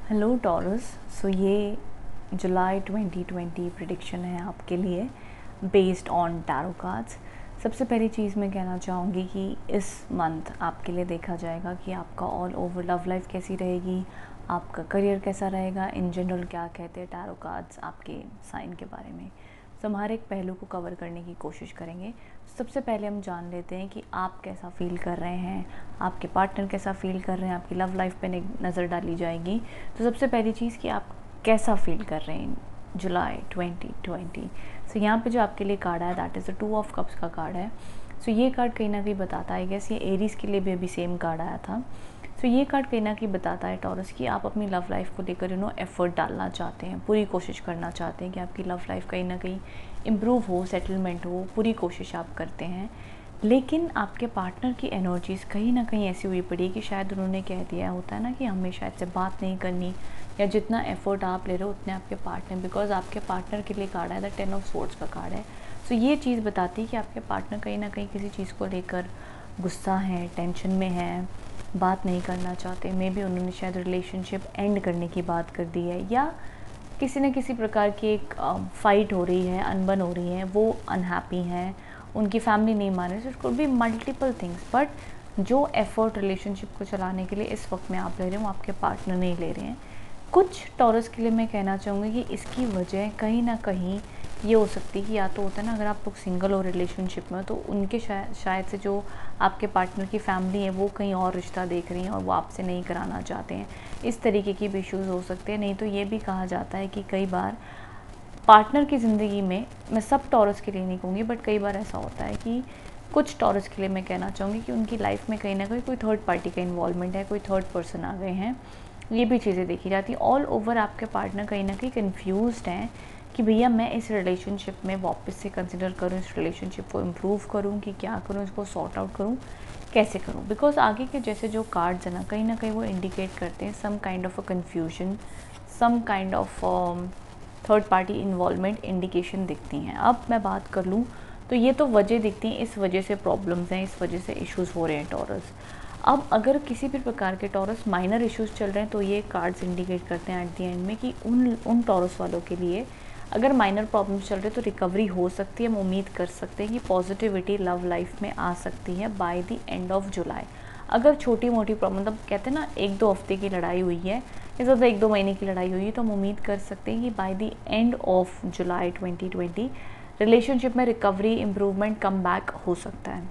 Hello taurus. सो ये जुलाई 2020 prediction है आपके लिए बेस्ड ऑन टैरो कार्ड्स। सबसे पहली चीज़ मैं कहना चाहूँगी कि इस मंथ आपके लिए देखा जाएगा कि आपका ऑल ओवर लव लाइफ कैसी रहेगी, आपका करियर कैसा रहेगा, इन जनरल क्या कहते हैं टैरो कार्ड्स आपके साइन के बारे में। तो हम हर एक पहलू को कवर करने की कोशिश करेंगे। सबसे पहले हम जान लेते हैं कि आप कैसा फील कर रहे हैं, आपके पार्टनर कैसा फील कर रहे हैं, आपकी लव लाइफ पे नज़र डाली जाएगी। तो सबसे पहली चीज़ कि आप कैसा फील कर रहे हैं जुलाई 2020। सो यहाँ पे जो आपके लिए कार्ड है that is the 2 of cups का कार्ड है। सो ये कार्ड कहीं ना कहीं बताता है, गैस ये एरीज के लिए भी अभी सेम कार्ड आया था। सो ये कार्ड कहीं ना कहीं बताता है टॉरस कि आप अपनी लव लाइफ को लेकर एफर्ट डालना चाहते हैं, पूरी कोशिश करना चाहते हैं कि आपकी लव लाइफ कहीं ना कहीं इम्प्रूव हो, सेटलमेंट हो, पूरी कोशिश आप करते हैं। लेकिन आपके पार्टनर की एनर्जीज़ कहीं ना कहीं ऐसी हुई पड़ी कि शायद उन्होंने कह दिया होता है ना कि हमें शायद से बात नहीं करनी, या जितना एफर्ट आप ले रहे हो उतने आपके पार्टनर, बिकॉज आपके पार्टनर के लिए कार्ड है द 10 ऑफ स्वॉर्ड्स का कार्ड है। सो ये चीज़ बताती है कि आपके पार्टनर कहीं ना कहीं किसी चीज़ को लेकर गुस्सा है, टेंशन में है, बात नहीं करना चाहते। मे बी उन्होंने शायद रिलेशनशिप एंड करने की बात कर दी है, या किसी न किसी प्रकार की एक फ़ाइट हो रही है, अनबन हो रही है, वो अनहैप्पी हैं, उनकी फैमिली नहीं मान रही। So it could be multiple things, but जो एफर्ट रिलेशनशिप को चलाने के लिए इस वक्त में आप ले रहे हो आपके पार्टनर नहीं ले रहे हैं। कुछ टॉरस के लिए मैं कहना चाहूँगी कि इसकी वजह कहीं ना कहीं ये हो सकती है कि या तो होता है ना, अगर आप लोग सिंगल हो रिलेशनशिप में तो उनके शायद से जो आपके पार्टनर की फैमिली है वो कहीं और रिश्ता देख रही हैं और वो आपसे नहीं कराना चाहते हैं। इस तरीके की भी इश्यूज़ हो सकते हैं। नहीं तो ये भी कहा जाता है कि कई बार पार्टनर की ज़िंदगी में, मैं सब टॉरस के लिए नहीं कहूँगी बट कई बार ऐसा होता है कि कुछ टॉरस के लिए मैं कहना चाहूँगी कि उनकी लाइफ में कहीं ना कहीं कोई थर्ड पार्टी का इन्वॉल्वमेंट है, कोई थर्ड पर्सन आ गए हैं। ये भी चीज़ें देखी जाती हैं। ऑल ओवर आपके पार्टनर कहीं ना कहीं कन्फ्यूज्ड हैं कि भैया मैं इस रिलेशनशिप में वापस से कंसिडर करूँ, इस रिलेशनशिप को इम्प्रूव करूँ कि क्या करूँ, इसको सॉर्ट आउट करूँ, कैसे करूँ। बिकॉज आगे के जैसे जो कार्ड्स हैं ना कहीं वो इंडिकेट करते हैं some kind of a confusion, some kind of third party involvement indication दिखती हैं। अब मैं बात कर लूँ तो ये तो वजह दिखती हैं, इस वजह से प्रॉब्लम्स हैं, इस वजह से इश्यूज़ हो रहे हैं टॉरस। अब अगर किसी भी प्रकार के टॉरस माइनर इश्यूज़ चल रहे हैं तो ये कार्ड्स इंडिकेट करते हैं एट द एंड में कि उन टॉरस वालों के लिए अगर माइनर प्रॉब्लम्स चल रहे हैं तो रिकवरी हो सकती है। हम उम्मीद कर सकते हैं कि पॉजिटिविटी लव लाइफ में आ सकती है by the end of July. अगर छोटी मोटी प्रॉब्लम, मतलब कहते हैं ना 1-2 हफ्ते की लड़ाई हुई है, या ज़्यादा 1-2 महीने की लड़ाई हुई है, तो हम उम्मीद कर सकते हैं कि by the end of July 2020 relationship में रिकवरी, इम्प्रूवमेंट, कम बैक हो सकता है।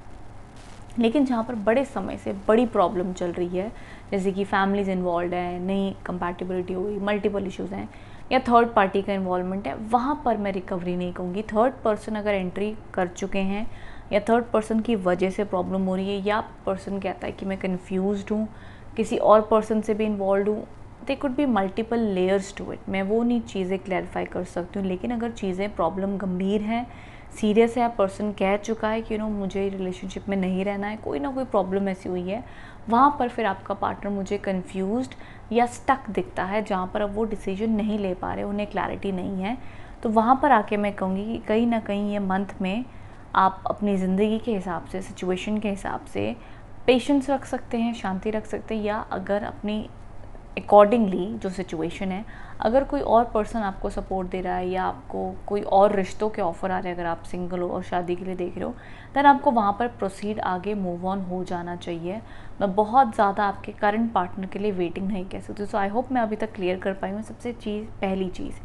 लेकिन जहाँ पर बड़े समय से बड़ी प्रॉब्लम चल रही है, जैसे कि फैमिलीज इन्वॉल्व है, नई कंपैटिबिलिटी हुई, मल्टीपल इश्यूज़ हैं, या थर्ड पार्टी का इन्वॉल्वमेंट है, वहाँ पर मैं रिकवरी नहीं कहूँगी। थर्ड पर्सन अगर एंट्री कर चुके हैं या थर्ड पर्सन की वजह से प्रॉब्लम हो रही है, या पर्सन कहता है कि मैं कन्फ्यूज़ड हूँ, किसी और पर्सन से भी इन्वॉल्व हूँ, they could be multiple layers to it. मैं वो नहीं चीज़ें क्लैरिफाई कर सकती हूँ। लेकिन अगर चीज़ें प्रॉब्लम गंभीर हैं, सीरियस है, आप पर्सन कह चुका है कि मुझे रिलेशनशिप में नहीं रहना है, कोई ना कोई प्रॉब्लम ऐसी हुई है, वहाँ पर फिर आपका पार्टनर मुझे कंफ्यूज्ड या स्टक दिखता है, जहाँ पर अब वो डिसीजन नहीं ले पा रहे, उन्हें क्लैरिटी नहीं है। तो वहाँ पर आके मैं कहूँगी कि कहीं ना कहीं ये मंथ में आप अपनी ज़िंदगी के हिसाब से, सिचुएशन के हिसाब से पेशेंस रख सकते हैं, शांति रख सकते हैं, या अगर अपनी अकॉर्डिंगली जो सिचुएशन है, अगर कोई और पर्सन आपको सपोर्ट दे रहा है या आपको कोई और रिश्तों के ऑफ़र आ रहे हैं, अगर आप सिंगल हो और शादी के लिए देख रहे हो, देन आपको वहाँ पर प्रोसीड, आगे मूव ऑन हो जाना चाहिए। मैं बहुत ज़्यादा आपके करंट पार्टनर के लिए वेटिंग नहीं कह सकती। सो आई होप मैं अभी तक क्लियर कर पाई हूँ। सबसे पहली चीज़,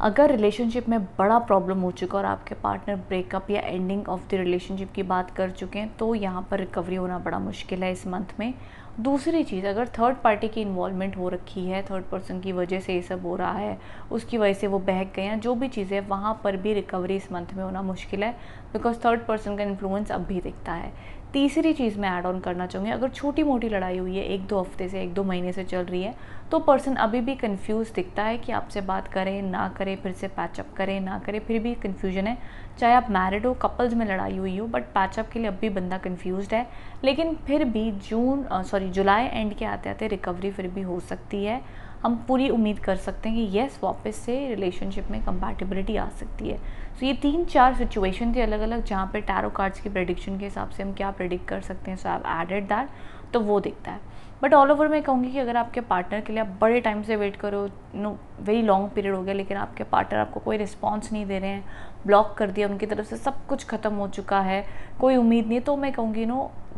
अगर रिलेशनशिप में बड़ा प्रॉब्लम हो चुका और आपके पार्टनर ब्रेकअप या एंडिंग ऑफ द रिलेशनशिप की बात कर चुके हैं, तो यहाँ पर रिकवरी होना बड़ा मुश्किल है इस मंथ में। दूसरी चीज़, अगर थर्ड पार्टी की इन्वॉल्वमेंट हो रखी है, थर्ड पर्सन की वजह से ये सब हो रहा है, उसकी वजह से वो बहक गए हैं, जो भी चीज़ें, वहाँ पर भी रिकवरी इस मंथ में होना मुश्किल है, बिकॉज थर्ड पर्सन का इन्फ्लुएंस अब भी दिखता है। तीसरी चीज़ मैं ऐड ऑन करना चाहूँगी, अगर छोटी मोटी लड़ाई हुई है, 1-2 हफ्ते से, 1-2 महीने से चल रही है, तो पर्सन अभी भी कंफ्यूज दिखता है कि आपसे बात करें ना करें, फिर से पैचअप करें ना करें, फिर भी कन्फ्यूजन है। चाहे आप मैरिड हो, कपल्स में लड़ाई हुई हो, बट पैचअप के लिए अब भी बंदा कन्फ्यूज्ड है। लेकिन फिर भी जुलाई एंड के आते आते रिकवरी फिर भी हो सकती है। हम पूरी उम्मीद कर सकते हैं कि येस, वापस से रिलेशनशिप में कंपैटिबिलिटी आ सकती है। तो ये 3-4 सिचुएशन थी अलग अलग, जहाँ पे टैरो कार्ड्स की प्रेडिक्शन के हिसाब से हम क्या प्रेडिक्ट कर सकते हैं। So I have added that, तो वो दिखता है। बट ऑल ओवर मैं कहूँगी कि अगर आपके पार्टनर के लिए आप बड़े टाइम से वेट करो, वेरी लॉन्ग पीरियड हो गया, लेकिन आपके पार्टनर आपको कोई रिस्पॉन्स नहीं दे रहे हैं, ब्लॉक कर दिया, उनकी तरफ से सब कुछ ख़त्म हो चुका है, कोई उम्मीद नहीं, तो मैं कहूँगी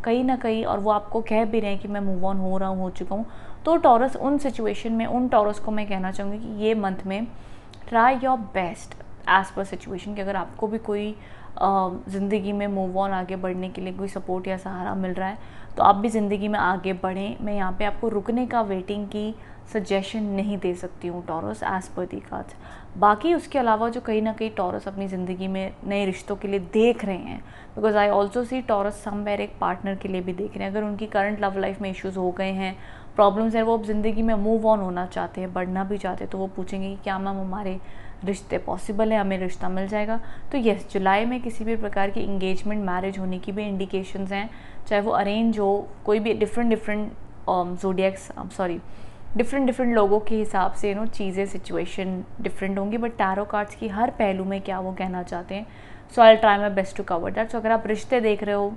कहीं ना कहीं, और वो आपको कह भी रहे हैं कि मैं मूव ऑन हो रहा हूँ, हो चुका हूँ, तो टॉरस उन सिचुएशन में उन टॉरस को मैं कहना चाहूँगी कि ये मंथ में try your best as per situation, कि अगर आपको भी कोई ज़िंदगी में मूव ऑन आगे बढ़ने के लिए कोई सपोर्ट या सहारा मिल रहा है, तो आप भी ज़िंदगी में आगे बढ़ें। मैं यहाँ पे आपको रुकने का, वेटिंग की सजेशन नहीं दे सकती हूँ टॉरस, एज़ पर दी कार्ड्स। बाकी उसके अलावा जो कहीं ना कहीं टॉरस अपनी ज़िंदगी में नए रिश्तों के लिए देख रहे हैं, because I also see taurus somewhere एक पार्टनर के लिए भी देख रहे हैं। अगर उनकी करंट लव लाइफ में इश्यूज़ हो गए हैं, प्रॉब्लम्स हैं, वो अब ज़िंदगी में मूव ऑन होना चाहते हैं, बढ़ना भी चाहते हैं, तो वो पूछेंगे कि क्या मैम हमारे रिश्ते पॉसिबल है, हमें रिश्ता मिल जाएगा। तो यस, जुलाई में किसी भी प्रकार की इंगेजमेंट, मैरिज होने की भी इंडिकेशंस हैं, चाहे वो अरेंज हो, कोई भी डिफरेंट डिफरेंट लोगों के हिसाब से चीज़ें, सिचुएशन डिफरेंट होंगी, बट टैरो कार्ड्स की हर पहलू में क्या वो कहना चाहते हैं, so I try my best to cover that. So अगर आप रिश्ते देख रहे हो,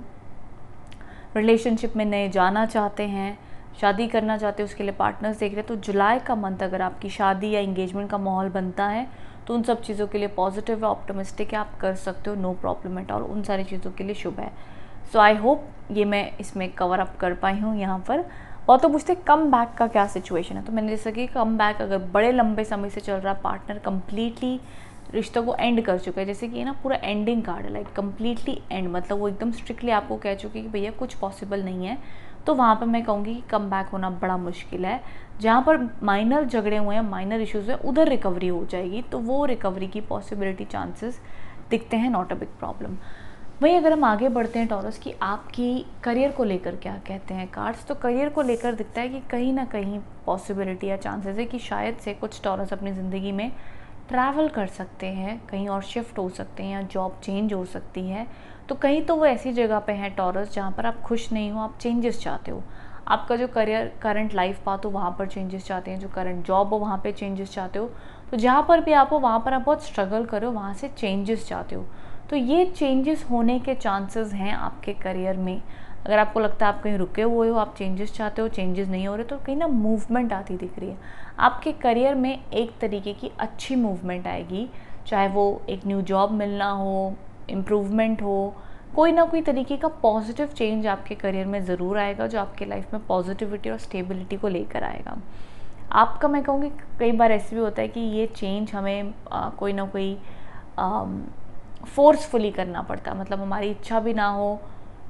रिलेशनशिप में नए जाना चाहते हैं, शादी करना चाहते हैं, उसके लिए पार्टनर्स देख रहे हैं, तो जुलाई का मंथ अगर आपकी शादी या इंगेजमेंट का माहौल बनता है, तो उन सब चीज़ों के लिए पॉजिटिव है, ऑप्टिमिस्टिक है, आप कर सकते हो, नो प्रॉब्लम एट ऑल, उन सारी चीज़ों के लिए शुभ है। सो आई होप ये मैं इसमें कवर अप कर पाई हूँ यहाँ पर। और तो पूछते कम बैक का क्या सिचुएशन है, तो मैंने जैसा कि कम बैक अगर बड़े लंबे समय से चल रहा पार्टनर कम्प्लीटली रिश्तों को एंड कर चुका है, जैसे कि पूरा एंडिंग कार्ड है, लाइक कम्प्लीटली एंड, मतलब वो एकदम स्ट्रिक्टली आपको कह चुके कि भैया कुछ पॉसिबल नहीं है, तो वहाँ पर मैं कहूँगी कि कम बैक होना बड़ा मुश्किल है। जहाँ पर माइनर झगड़े हुए हैं, माइनर इश्यूज़ हैं, उधर रिकवरी हो जाएगी, तो वो रिकवरी की पॉसिबिलिटी, चांसेस दिखते हैं, नॉट अ बिग प्रॉब्लम। वहीं अगर हम आगे बढ़ते हैं टॉरस की आपकी करियर को लेकर क्या कहते हैं कार्ड्स, तो करियर को लेकर दिखता है कि कहीं ना कहीं पॉसिबिलिटी या चांसेस है कि शायद से कुछ टॉरस अपनी ज़िंदगी में ट्रैवल कर सकते हैं, कहीं और शिफ्ट हो सकते हैं, या जॉब चेंज हो सकती है। तो कहीं तो वो ऐसी जगह पे हैं टॉरस जहाँ पर आप खुश नहीं हो, आप चेंजेस चाहते हो, आपका जो करियर, करंट लाइफ पाथ हो वहाँ पर चेंजेस चाहते हैं, जो करंट जॉब हो वहाँ पे चेंजेस चाहते हो, तो जहाँ पर भी आप हो वहाँ पर आप बहुत स्ट्रगल करो, वहाँ से चेंजेस चाहते हो, तो ये चेंजेस होने के चांसेस हैं आपके करियर में। अगर आपको लगता है आप कहीं रुके हुए हो, आप चेंजेस चाहते हो, चेंजेस नहीं हो रहे, तो कहीं ना मूवमेंट आती दिख रही है आपके करियर में, एक तरीके की अच्छी मूवमेंट आएगी, चाहे वो एक न्यू जॉब मिलना हो, इम्प्रूवमेंट हो, कोई ना कोई तरीके का पॉजिटिव चेंज आपके करियर में ज़रूर आएगा, जो आपके लाइफ में पॉजिटिविटी और स्टेबिलिटी को लेकर आएगा। आपका, मैं कहूँगी कई बार ऐसे भी होता है कि ये चेंज हमें कोई ना कोई फोर्सफुली करना पड़ता है, मतलब हमारी इच्छा भी ना हो,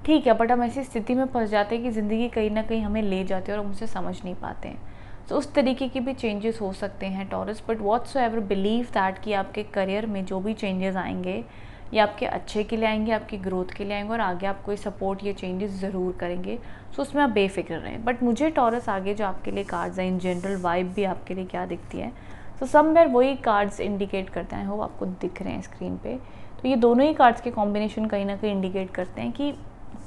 ठीक है, बट हम ऐसी स्थिति में फंस जाते हैं कि ज़िंदगी कहीं ना कहीं हमें ले जाती है और हम उसे समझ नहीं पाते हैं। तो उस तरीके की भी चेंजेस हो सकते हैं taurus, but whatsoever believe that कि आपके करियर में जो भी चेंजेस आएंगे ये आपके अच्छे के लिए आएंगे, आपकी ग्रोथ के लिए आएंगे, और आगे आपको ये सपोर्ट, ये चेंजेस ज़रूर करेंगे, सो उसमें आप बेफिक्र रहें। बट मुझे टॉरस आगे जो आपके लिए कार्ड्स हैं, इन जनरल वाइब भी आपके लिए क्या दिखती है, सो समवेयर वही कार्ड्स इंडिकेट करते हैं, वो आपको दिख रहे हैं स्क्रीन पे। तो ये दोनों ही कार्ड्स के कॉम्बिनेशन कहीं ना कहीं इंडिकेट करते हैं कि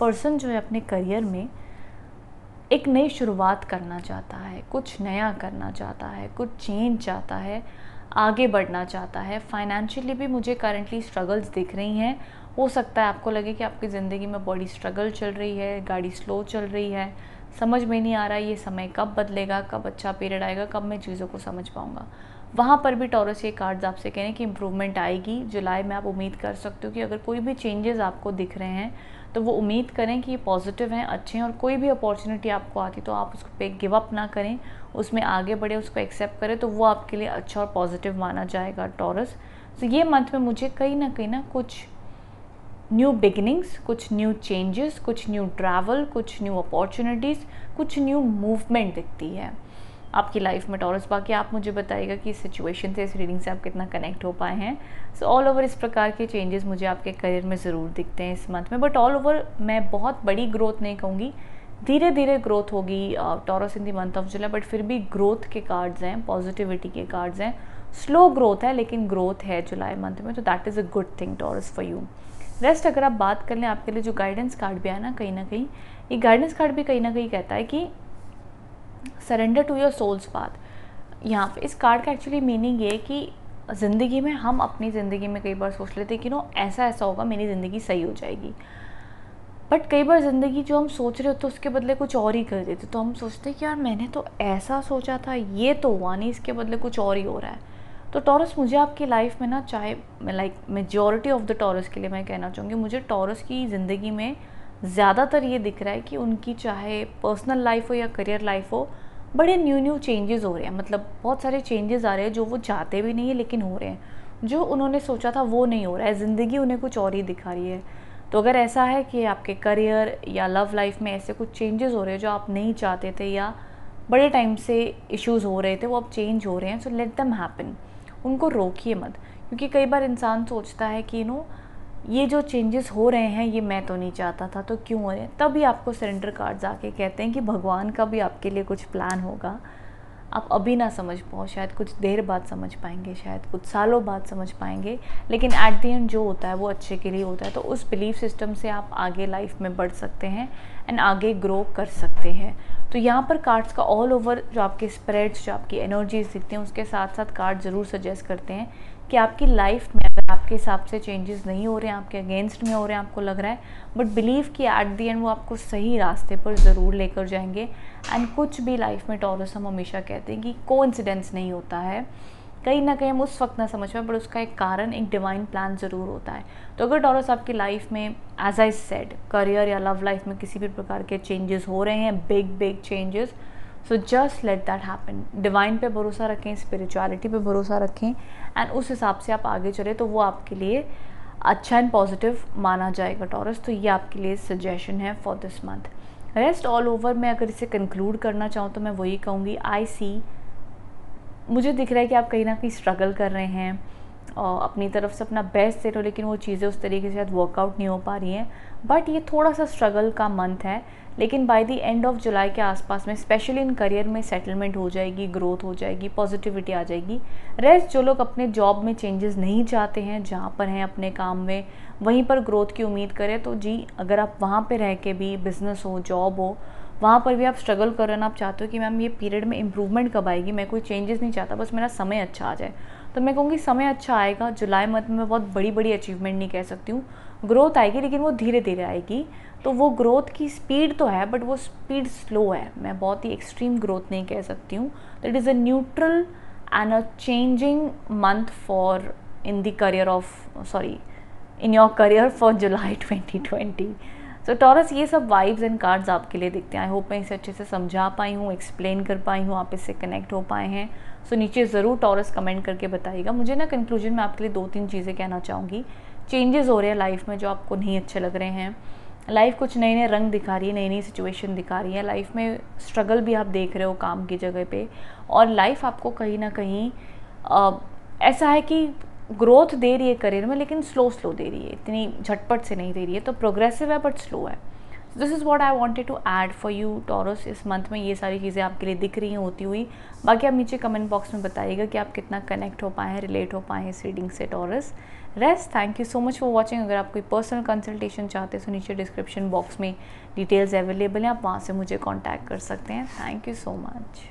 पर्सन जो है अपने करियर में एक नई शुरुआत करना चाहता है, कुछ नया करना चाहता है, कुछ चेंज चाहता है, आगे बढ़ना चाहता है। फाइनेंशियली भी मुझे करंटली स्ट्रगल्स दिख रही हैं, हो सकता है आपको लगे कि आपकी ज़िंदगी में बड़ी स्ट्रगल चल रही है, गाड़ी स्लो चल रही है, समझ में नहीं आ रहा ये समय कब बदलेगा, कब अच्छा पीरियड आएगा, कब मैं चीज़ों को समझ पाऊँगा। वहाँ पर भी टॉरस ये कार्ड्स आपसे कह रहे हैं कि इम्प्रूवमेंट आएगी। जुलाई में आप उम्मीद कर सकते हो कि अगर कोई भी चेंजेस आपको दिख रहे हैं तो वो उम्मीद करें कि ये पॉजिटिव हैं, अच्छे हैं, और कोई भी अपॉर्चुनिटी आपको आती तो आप उसको पे गिव अप ना करें, उसमें आगे बढ़े, उसको एक्सेप्ट करें, तो वो आपके लिए अच्छा और पॉजिटिव माना जाएगा टॉरस। तो ये मंथ में मुझे कहीं ना कुछ न्यू बिगिनिंग्स, कुछ न्यू चेंजेस, कुछ न्यू ट्रैवल, कुछ न्यू अपॉर्चुनिटीज़, कुछ न्यू मूवमेंट दिखती है आपकी लाइफ में टॉरस। बाकी आप मुझे बताइएगा कि इस सिचुएशन से, इस रीडिंग से आप कितना कनेक्ट हो पाए हैं। सो ऑल ओवर इस प्रकार के चेंजेस मुझे आपके करियर में ज़रूर दिखते हैं इस मंथ में, बट ऑल ओवर मैं बहुत बड़ी ग्रोथ नहीं कहूँगी, धीरे धीरे ग्रोथ होगी taurus in the month of July, but फिर भी ग्रोथ के कार्ड्स हैं, पॉजिटिविटी के कार्ड्स हैं, स्लो ग्रोथ है लेकिन ग्रोथ है जुलाई मंथ में, तो that is a good thing taurus for you. Rest अगर आप बात कर लें, आपके लिए जो गाइडेंस कार्ड भी है ना कहीं ये गाइडेंस कार्ड भी कहीं ना कहीं कहता है कि surrender to your soul's path. यहाँ पे इस कार्ड का एक्चुअली मीनिंग ये है कि ज़िंदगी में हम अपनी ज़िंदगी में कई बार सोच लेते हैं कि ऐसा ऐसा होगा, मेरी ज़िंदगी सही हो जाएगी, बट कई बार ज़िंदगी जो हम सोच रहे होते उसके बदले कुछ और ही कर देते, तो हम सोचते हैं कि यार मैंने तो ऐसा सोचा था, ये तो हुआ नहीं, इसके बदले कुछ और ही हो रहा है। तो टॉरस, मुझे आपकी लाइफ में ना, चाहे like majority of the taurus के लिए मैं कहना चाहूँगी, मुझे टॉरस की ज़िंदगी में ज़्यादातर ये दिख रहा है कि उनकी चाहे पर्सनल लाइफ हो या करियर लाइफ हो, बड़े न्यू चेंजेस हो रहे हैं। मतलब बहुत सारे चेंजेस आ रहे हैं जो वो चाहते भी नहीं है लेकिन हो रहे हैं। जो उन्होंने सोचा था वो नहीं हो रहा है, ज़िंदगी उन्हें कुछ और ही दिखा रही है। तो अगर ऐसा है कि आपके करियर या लव लाइफ में ऐसे कुछ चेंजेस हो रहे हैं जो आप नहीं चाहते थे या बड़े टाइम से इश्यूज हो रहे थे, वो अब चेंज हो रहे हैं, सो लेट देम हैपन। उनको रोकिए मत, क्योंकि कई बार इंसान सोचता है कि ये जो चेंजेस हो रहे हैं ये मैं तो नहीं चाहता था, तो क्यों हो रहे हैं। तभी आपको सरेंडर कार्ड्स आके कहते हैं कि भगवान का भी आपके लिए कुछ प्लान होगा। आप अभी ना समझ पाओ, शायद कुछ देर बाद समझ पाएंगे, शायद कुछ सालों बाद समझ पाएंगे, लेकिन एट द एंड जो होता है वो अच्छे के लिए होता है। तो उस बिलीफ सिस्टम से आप आगे लाइफ में बढ़ सकते हैं एंड आगे ग्रो कर सकते हैं। तो यहाँ पर कार्ड्स का ऑल ओवर जो आपके स्प्रेड्स, जो आपकी एनर्जीज दिखते हैं, उसके साथ साथ कार्ड ज़रूर सजेस्ट करते हैं कि आपकी लाइफ में अगर आपके हिसाब से चेंजेस नहीं हो रहे हैं, आपके अगेंस्ट में हो रहे हैं, आपको लग रहा है, बट बिलीव कि एट द एंड वो आपको सही रास्ते पर ज़रूर लेकर जाएंगे। एंड कुछ भी लाइफ में टॉरस, हम हमेशा कहते हैं कि कोइंसिडेंस नहीं होता है, कहीं ना कहीं हम उस वक्त ना समझ पाए, बट उसका एक कारण, एक डिवाइन प्लान ज़रूर होता है। तो अगर टॉरस आपकी लाइफ में, एज आई सेड, करियर या लव लाइफ में किसी भी प्रकार के चेंजेस हो रहे हैं, big changes, so just let that happen. Divine पे भरोसा रखें, स्पिरिचुअलिटी पे भरोसा रखें एंड उस हिसाब से आप आगे चले तो वो आपके लिए अच्छा एंड पॉजिटिव माना जाएगा टॉरस। तो ये आपके लिए सजेशन है for this month. Rest all over मैं अगर इसे कंक्लूड करना चाहूँ तो मैं वही कहूँगी, आई सी, मुझे दिख रहा है कि आप कहीं ना कहीं स्ट्रगल कर रहे हैं और अपनी तरफ से अपना बेस्ट दे रहे हो, लेकिन वो चीज़ें उस तरीके से शायद वर्कआउट नहीं हो पा रही हैं। बट ये थोड़ा सा स्ट्रगल का मंथ है, लेकिन by the end of July के आसपास में, स्पेशली इन करियर में, सेटलमेंट हो जाएगी, ग्रोथ हो जाएगी, पॉजिटिविटी आ जाएगी। रेस्ट, जो लोग अपने जॉब में चेंजेस नहीं चाहते हैं, जहाँ पर हैं अपने काम में, वहीं पर ग्रोथ की उम्मीद करें, तो जी अगर आप वहाँ पर रह के भी, बिजनेस हो, जॉब हो, वहाँ पर भी आप स्ट्रगल कर रहे हैं, आप चाहते हो कि मैम ये पीरियड में इम्प्रूवमेंट कब आएगी, मैं कोई चेंजेस नहीं चाहता, बस मेरा समय अच्छा आ जाए, तो मैं कहूँगी समय अच्छा आएगा। जुलाई मंथ में मैं बहुत बड़ी अचीवमेंट नहीं कह सकती हूँ, ग्रोथ आएगी, लेकिन वो धीरे धीरे आएगी। तो वो ग्रोथ की स्पीड तो है, बट वो स्पीड स्लो है, मैं बहुत ही एक्सट्रीम ग्रोथ नहीं कह सकती हूँ। तो it is a neutral and a changing month for in the career of, sorry, in your career for July 2020। So taurus, ये सब वाइब्स एंड कार्ड्स आपके लिए दिखते हैं। आई होप मैं इसे अच्छे से समझा पाई हूँ, एक्सप्लेन कर पाई हूँ, आप इससे कनेक्ट हो पाए हैं। सो नीचे ज़रूर टॉरस कमेंट करके बताइएगा। मुझे ना कंक्लूजन में आपके लिए 2-3 चीज़ें कहना चाहूँगी। चेंजेस हो रहे हैं लाइफ में जो आपको नहीं अच्छे लग रहे हैं, लाइफ कुछ नए नए रंग दिखा रही है, नई नई सिचुएशन दिखा रही है, लाइफ में स्ट्रगल भी आप देख रहे हो काम की जगह पे, और लाइफ आपको कहीं ना कहीं ऐसा है कि ग्रोथ दे रही है करियर में, लेकिन स्लो दे रही है, इतनी झटपट से नहीं दे रही है। तो प्रोग्रेसिव है बट स्लो है। This is what I wanted to add for you Taurus. इस मंथ में ये सारी चीज़ें आपके लिए दिख रही हैं होती हुई। बाकी आप नीचे कमेंट बॉक्स में बताइएगा कि आप कितना कनेक्ट हो पाए हैं, रिलेट हो पाए हैं इस रीडिंग से taurus. Rest, thank you so much for watching. अगर आप कोई पर्सनल कंसल्टेशन चाहते हैं तो नीचे डिस्क्रिप्शन बॉक्स में डिटेल्स अवेलेबल हैं, आप वहाँ से मुझे कॉन्टैक्ट कर सकते हैं। Thank you so much.